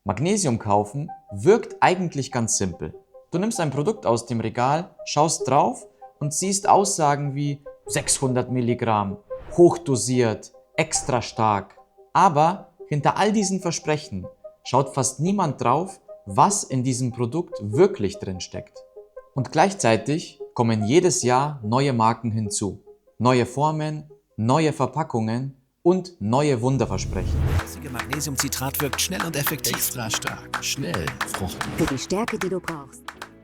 Magnesium kaufen wirkt eigentlich ganz simpel. Du nimmst ein Produkt aus dem Regal, schaust drauf und siehst Aussagen wie 600 Milligramm, hochdosiert, extra stark. Aber hinter all diesen Versprechen schaut fast niemand drauf, was in diesem Produkt wirklich drin steckt. Und gleichzeitig kommen jedes Jahr neue Marken hinzu. Neue Formen, neue Verpackungen und neue Wunderversprechen. Das Magnesiumcitrat wirkt schnell und effektiv. Extra stark, schnell, fruchtig. Für die Stärke, die du brauchst.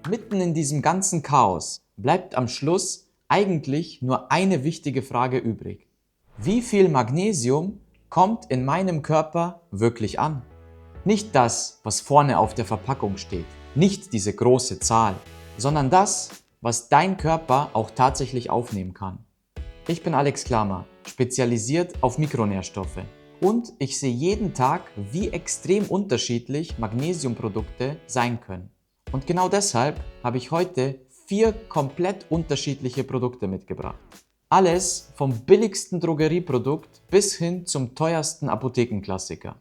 Mitten in diesem ganzen Chaos bleibt am Schluss eigentlich nur eine wichtige Frage übrig. Wie viel Magnesium kommt in meinem Körper wirklich an? Nicht das, was vorne auf der Verpackung steht, nicht diese große Zahl, sondern das, was dein Körper auch tatsächlich aufnehmen kann. Ich bin Alex Klammer, spezialisiert auf Mikronährstoffe. Und ich sehe jeden Tag, wie extrem unterschiedlich Magnesiumprodukte sein können. Und genau deshalb habe ich heute 4 komplett unterschiedliche Produkte mitgebracht. Alles vom billigsten Drogerieprodukt bis hin zum teuersten Apothekenklassiker.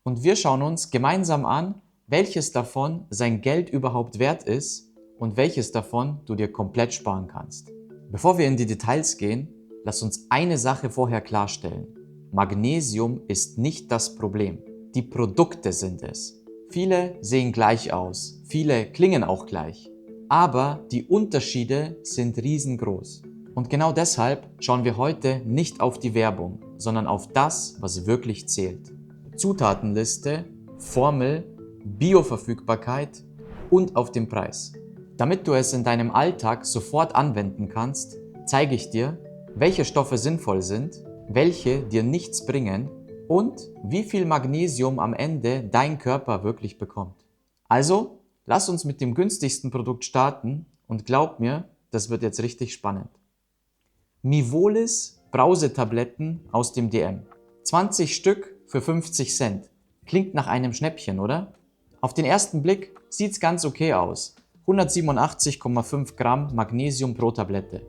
Und wir schauen uns gemeinsam an, welches davon sein Geld überhaupt wert ist und welches davon du dir komplett sparen kannst. Bevor wir in die Details gehen, lass uns eine Sache vorher klarstellen. Magnesium ist nicht das Problem. Die Produkte sind es. Viele sehen gleich aus, viele klingen auch gleich. Aber die Unterschiede sind riesengroß. Und genau deshalb schauen wir heute nicht auf die Werbung, sondern auf das, was wirklich zählt. Zutatenliste, Formel, Bioverfügbarkeit und auf den Preis. Damit du es in deinem Alltag sofort anwenden kannst, zeige ich dir, welche Stoffe sinnvoll sind, welche dir nichts bringen und wie viel Magnesium am Ende dein Körper wirklich bekommt. Also, lass uns mit dem günstigsten Produkt starten und glaub mir, das wird jetzt richtig spannend. Mivolis Brausetabletten aus dem DM. 20 Stück für 50 Cent. Klingt nach einem Schnäppchen, oder? Auf den ersten Blick sieht's ganz okay aus. 187,5 Gramm Magnesium pro Tablette.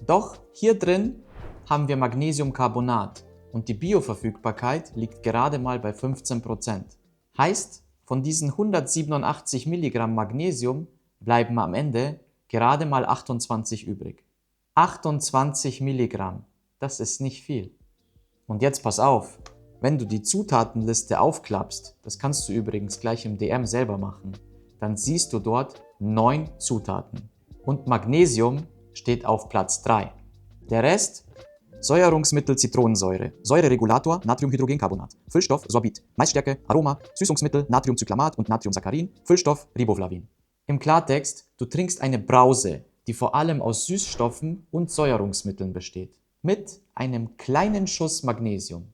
Doch hier drin haben wir Magnesiumcarbonat und die Bioverfügbarkeit liegt gerade mal bei 15%. Heißt, von diesen 187 Milligramm Magnesium bleiben am Ende gerade mal 28 übrig. 28 Milligramm, das ist nicht viel. Und jetzt pass auf, wenn du die Zutatenliste aufklappst, das kannst du übrigens gleich im DM selber machen, dann siehst du dort 9 Zutaten. Und Magnesium steht auf Platz 3. Der Rest: Säuerungsmittel Zitronensäure, Säureregulator Natriumhydrogencarbonat, Füllstoff Sorbit, Maisstärke, Aroma, Süßungsmittel Natriumcyclamat und Natriumsaccharin, Füllstoff Riboflavin. Im Klartext, du trinkst eine Brause, die vor allem aus Süßstoffen und Säuerungsmitteln besteht, mit einem kleinen Schuss Magnesium.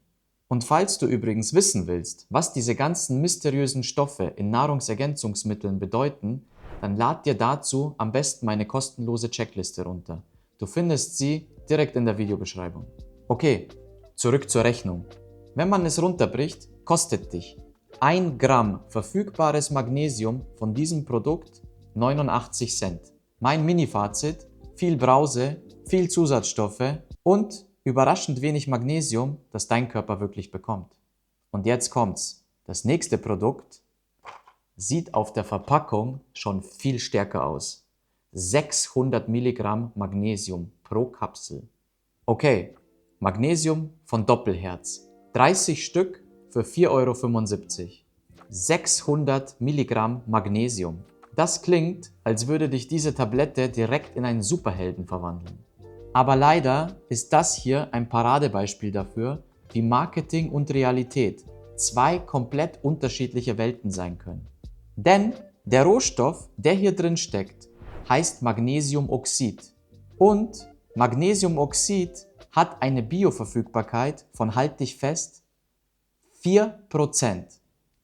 Und falls du übrigens wissen willst, was diese ganzen mysteriösen Stoffe in Nahrungsergänzungsmitteln bedeuten, dann lad dir dazu am besten meine kostenlose Checkliste runter. Du findest sie direkt in der Videobeschreibung. Okay, zurück zur Rechnung. Wenn man es runterbricht, kostet dich 1 Gramm verfügbares Magnesium von diesem Produkt 89 Cent. Mein Mini-Fazit: viel Brause, viel Zusatzstoffe und überraschend wenig Magnesium, das dein Körper wirklich bekommt. Und jetzt kommt's. Das nächste Produkt sieht auf der Verpackung schon viel stärker aus. 600 Milligramm Magnesium pro Kapsel. Okay, Magnesium von Doppelherz. 30 Stück für 4,75 Euro. 600 Milligramm Magnesium. Das klingt, als würde dich diese Tablette direkt in einen Superhelden verwandeln. Aber leider ist das hier ein Paradebeispiel dafür, wie Marketing und Realität 2 komplett unterschiedliche Welten sein können. Denn der Rohstoff, der hier drin steckt, heißt Magnesiumoxid. Und Magnesiumoxid hat eine Bioverfügbarkeit von, halt dich fest, 4%.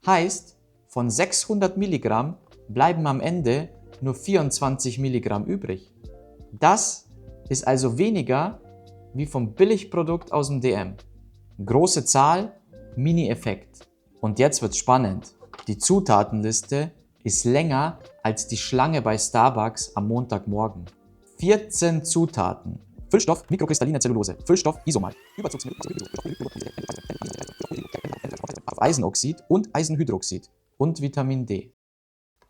Heißt, von 600 Milligramm bleiben am Ende nur 24 Milligramm übrig. Das ist also weniger wie vom Billigprodukt aus dem DM. Große Zahl, Mini-Effekt. Und jetzt wird's spannend. Die Zutatenliste ist länger als die Schlange bei Starbucks am Montagmorgen. 14 Zutaten. Füllstoff mikrokristalline Zellulose, Füllstoff Isomal, Überzugsmittel, Eisenoxid und Eisenhydroxid, und Vitamin D.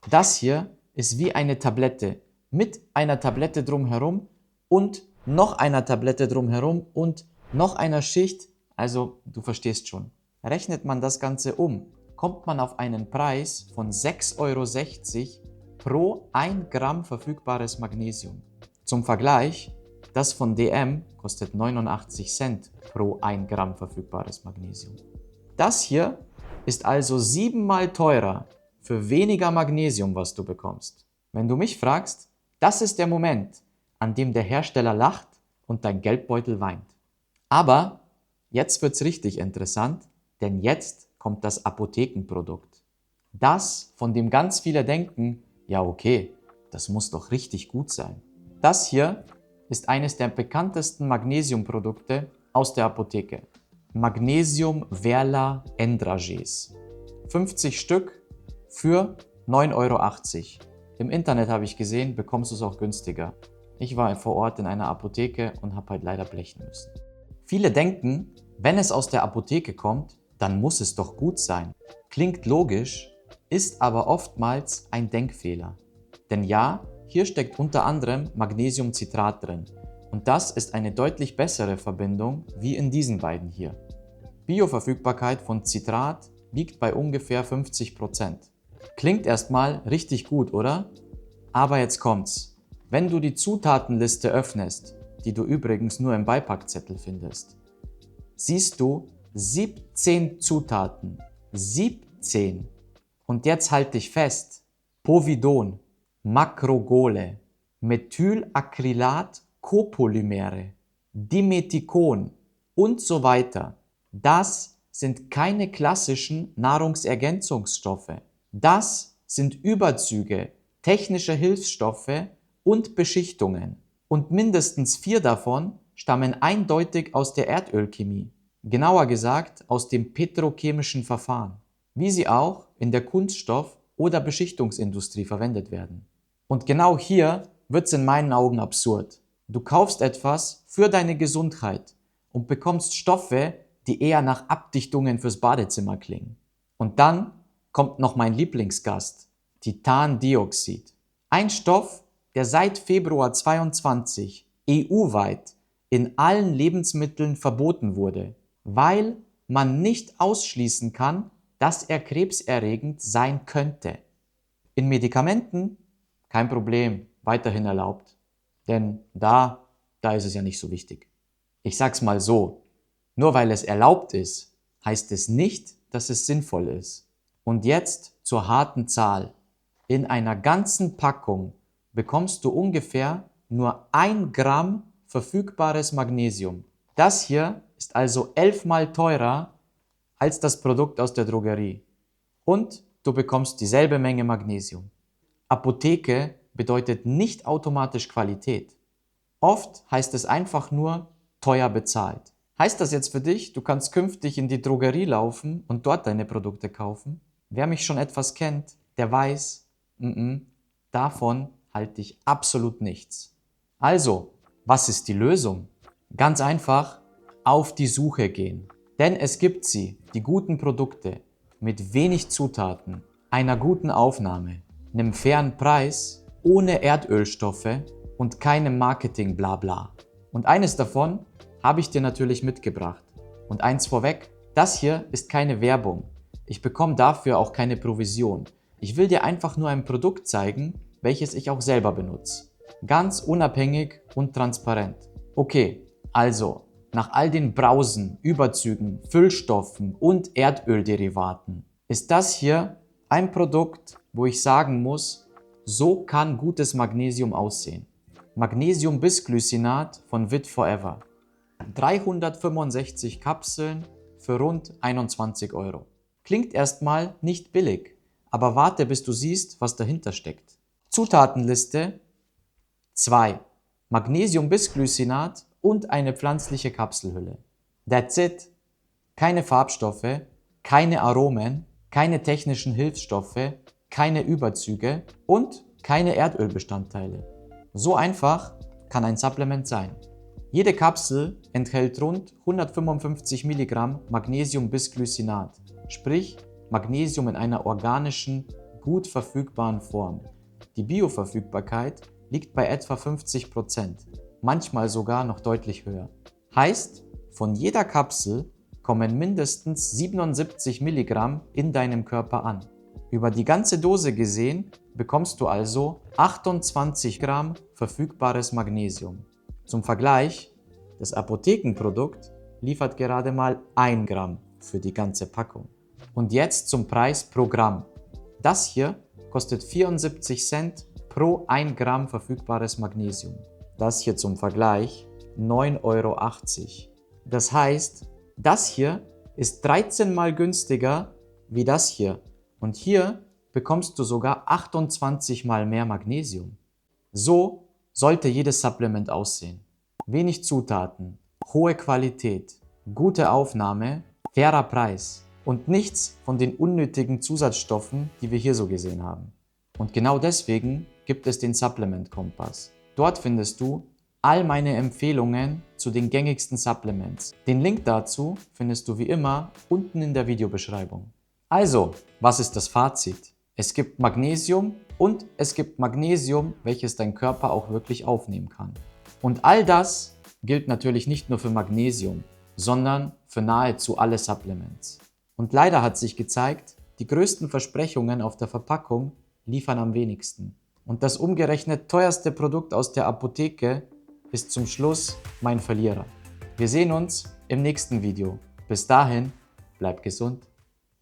Das hier ist wie eine Tablette mit einer Tablette drumherum und noch einer Tablette drumherum und noch einer Schicht. Also du verstehst schon. Rechnet man das Ganze um, kommt man auf einen Preis von 6,60 € pro 1 Gramm verfügbares Magnesium. Zum Vergleich, das von DM kostet 89 Cent pro 1 Gramm verfügbares Magnesium. Das hier ist also 7-mal teurer für weniger Magnesium, was du bekommst. Wenn du mich fragst, das ist der Moment, an dem der Hersteller lacht und dein Geldbeutel weint. Aber jetzt wird's richtig interessant, denn jetzt kommt das Apothekenprodukt. Das, von dem ganz viele denken, ja okay, das muss doch richtig gut sein. Das hier ist eines der bekanntesten Magnesiumprodukte aus der Apotheke. Magnesium Verla Endrages. 50 Stück für 9,80 €. Im Internet habe ich gesehen, bekommst du es auch günstiger. Ich war vor Ort in einer Apotheke und habe halt leider blechen müssen. Viele denken, wenn es aus der Apotheke kommt, dann muss es doch gut sein. Klingt logisch, ist aber oftmals ein Denkfehler. Denn ja, hier steckt unter anderem Magnesiumcitrat drin. Und das ist eine deutlich bessere Verbindung wie in diesen beiden hier. Bioverfügbarkeit von Citrat liegt bei ungefähr 50%. Klingt erstmal richtig gut, oder? Aber jetzt kommt's. Wenn du die Zutatenliste öffnest, die du übrigens nur im Beipackzettel findest, siehst du 17 Zutaten. 17. Und jetzt halt dich fest. Povidon, Macrogole, Methylacrylat Copolymere, Dimethicon und so weiter. Das sind keine klassischen Nahrungsergänzungsstoffe. Das sind Überzüge, technische Hilfsstoffe und Beschichtungen. Und mindestens 4 davon stammen eindeutig aus der Erdölchemie. Genauer gesagt aus dem petrochemischen Verfahren, wie sie auch in der Kunststoff- oder Beschichtungsindustrie verwendet werden. Und genau hier wird es in meinen Augen absurd. Du kaufst etwas für deine Gesundheit und bekommst Stoffe, die eher nach Abdichtungen fürs Badezimmer klingen. Und dann kommt noch mein Lieblingsgast, Titandioxid. Ein Stoff, der seit Februar 2022 EU-weit in allen Lebensmitteln verboten wurde, weil man nicht ausschließen kann, dass er krebserregend sein könnte. In Medikamenten kein Problem, weiterhin erlaubt. Denn da ist es ja nicht so wichtig. Ich sag's mal so, nur weil es erlaubt ist, heißt es nicht, dass es sinnvoll ist. Und jetzt zur harten Zahl. In einer ganzen Packung bekommst du ungefähr nur 1 Gramm verfügbares Magnesium. Das hier ist also 11-mal teurer als das Produkt aus der Drogerie. Und du bekommst dieselbe Menge Magnesium. Apotheke bedeutet nicht automatisch Qualität. Oft heißt es einfach nur teuer bezahlt. Heißt das jetzt für dich, du kannst künftig in die Drogerie laufen und dort deine Produkte kaufen? Wer mich schon etwas kennt, der weiß, davon halte ich absolut nichts. Also, was ist die Lösung? Ganz einfach, auf die Suche gehen. Denn es gibt sie, die guten Produkte, mit wenig Zutaten, einer guten Aufnahme, einem fairen Preis, ohne Erdölstoffe und keinem Marketing-Blabla. Und eines davon habe ich dir natürlich mitgebracht. Und eins vorweg, das hier ist keine Werbung. Ich bekomme dafür auch keine Provision. Ich will dir einfach nur ein Produkt zeigen, welches ich auch selber benutze. Ganz unabhängig und transparent. Okay, also, nach all den Brausen, Überzügen, Füllstoffen und Erdölderivaten ist das hier ein Produkt, wo ich sagen muss, so kann gutes Magnesium aussehen. Magnesium-Bisglycinat von Vit Forever. 365 Kapseln für rund 21 €. Klingt erstmal nicht billig, aber warte, bis du siehst, was dahinter steckt. Zutatenliste 2. Magnesium-Bisglycinat und eine pflanzliche Kapselhülle. That's it. Keine Farbstoffe, keine Aromen, keine technischen Hilfsstoffe, keine Überzüge und keine Erdölbestandteile. So einfach kann ein Supplement sein. Jede Kapsel enthält rund 155 Milligramm Magnesium-Bisglycinat, sprich Magnesium in einer organischen, gut verfügbaren Form. Die Bioverfügbarkeit liegt bei etwa 50%, manchmal sogar noch deutlich höher. Heißt, von jeder Kapsel kommen mindestens 77 Milligramm in deinem Körper an. Über die ganze Dose gesehen bekommst du also 28 Gramm verfügbares Magnesium. Zum Vergleich, das Apothekenprodukt liefert gerade mal 1 Gramm für die ganze Packung. Und jetzt zum Preis pro Gramm. Das hier kostet 74 Cent pro 1 Gramm verfügbares Magnesium. Das hier zum Vergleich 9,80 Euro. Das heißt, das hier ist 13 mal günstiger wie das hier. Und hier bekommst du sogar 28 mal mehr Magnesium. So sollte jedes Supplement aussehen. Wenig Zutaten, hohe Qualität, gute Aufnahme, fairer Preis und nichts von den unnötigen Zusatzstoffen, die wir hier so gesehen haben. Und genau deswegen gibt es den Supplement Kompass. Dort findest du all meine Empfehlungen zu den gängigsten Supplements. Den Link dazu findest du wie immer unten in der Videobeschreibung. Also, was ist das Fazit? Es gibt Magnesium und es gibt Magnesium, welches dein Körper auch wirklich aufnehmen kann. Und all das gilt natürlich nicht nur für Magnesium, sondern für nahezu alle Supplements. Und leider hat sich gezeigt, die größten Versprechungen auf der Verpackung liefern am wenigsten. Und das umgerechnet teuerste Produkt aus der Apotheke ist zum Schluss mein Verlierer. Wir sehen uns im nächsten Video. Bis dahin, bleib gesund.